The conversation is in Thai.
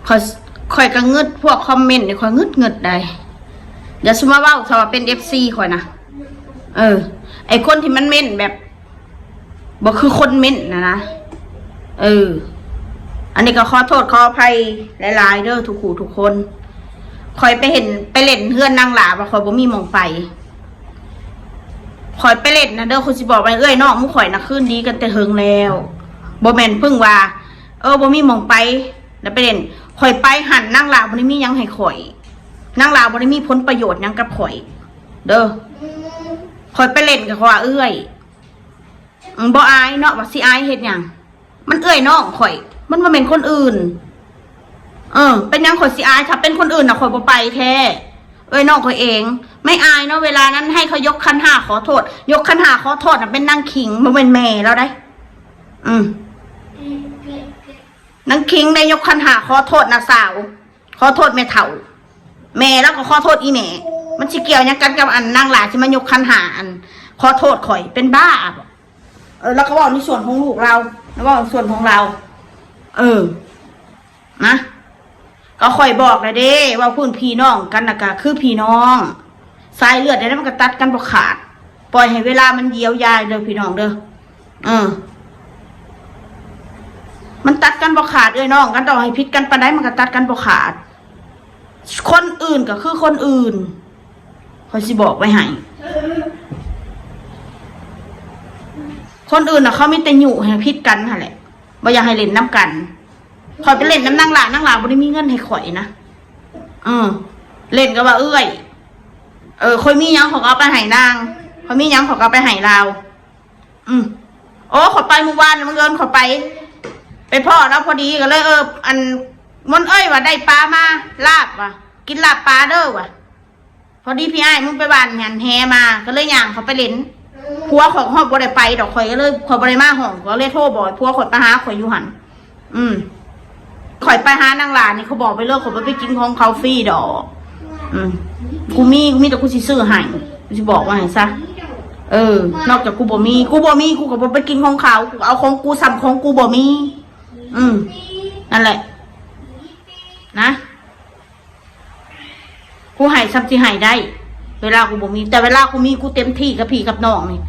คอยก็งึดพวกคอมเมนต์เนี่ยคอยงึดได้อย่าสมมาเว้าถ้าว่าเป็น FC คอยนะไอคนที่มันเม้นแบบบอกคือคนเม้นนะอันนี้ก็ขอโทษขออภัยหลายๆเด้อทุกคู่ทุกคนคอยไปเห็นไปเล่นเพื่อนนางหลาว่าคอยบ่มีมองไปคอยไปเล่นนะเด้อคุณสิบอกไปน้องมุ้งข่อยนะขึ้นดีกันแต่เฮิงแล้วบ่แม่นพึ่งว่าบ่มีมองไปแล้วไปเล่นคอยไปหันนางหลาบ่ได้มียังให้ข่อยนางหลาบ่ได้มีผลประโยชน์ยังกับข่อยเด้อคอยไปเล่นกับว่าบ่อายเนาะว่าสิอายเฮ็ดหยังมันน้องข่อยมันบ่แม่นคนอื่นเป็นยังข่อยสิอายถ้าเป็นคนอื่นน่ะข่อยบ่ไปแท้น้องข่อยเองไม่อายเนาะเวลานั้นให้เขายกคันห้าขอโทษยกคันห้าขอโทษน่ะเป็นนางขิงบ่เป็นแม่แล้วได้นางขิงได้ยกคันห้าขอโทษนะสาวขอโทษแม่เฒ่าแม่แล้วก็ขอโทษอีแม่มันสิเกี่ยวยังกันกับอันนางหลาที่มายกคันห้าอันขอโทษข่อยเป็นบ้าแล้วก็บอกในส่วนของลูกเราแล้วก็ส่วนของเรานะก็ค่อยบอกเลยเด้ว่าพูดพี่น้องกันนะกะคือพี่น้องสายเลือดได้มันก็ตัดกันบ่ขาดปล่อยให้เวลามันเยียวยาเด้อพี่น้องเด้อมันตัดกันบ่ขาดน้องกันต่อให้พิษกันปานใดมันก็ตัดกันบ่ขาดคนอื่นก็คือคนอื่นเขาสิบอกไว้ให้คนอื่นน่ะเขาไม่แต่หยุ่ให้พิษกันหั่นแหละบ่อยากให้เล่นน้ำกันข่อยไปเล่นน้ำนางหลาบ่ได้มีเงินให้ข่อยนะเล่นก็ว่าข่อยมีหยังเขาก็เอาไปให้นางข่อยมีหยังเขาก็เอาไปให้เราข่อยไปเมื่อวานมันเงินข่อยไปพ่อแล้วพอดีก็เลยอันมันว่าได้ปลามาลาบว่ะกินลาบปลาเด้อว่ะพอดีพี่ไอ้มึงไปบ้านหันแฮมาก็เลยย่างเขาไปเล่นผัวของห้องบ่ได้ไปดอกข่อยก็เลยข่อยบ่ได้มาห้องก็เลยโทรบอกผัวข่อยไปหาข่อยอยู่หันข่อยไปหานางหลานนี่เขาบอกไปเลิกข่อยไปกินของเขาฟรีดอกกูมีแต่กูสิซื้อให้กูสิบอกว่าให้ซะนอกจากกูบ่มีกูก็บ่ไปกินของเขาเอาของกูซ้ำของกูบ่มีนั่นแหละนะกูให้ซ้ำสิให้ได้เวลากูบ่มีแต่เวลากูมีกูเต็มที่กับพี่กับน้องนี่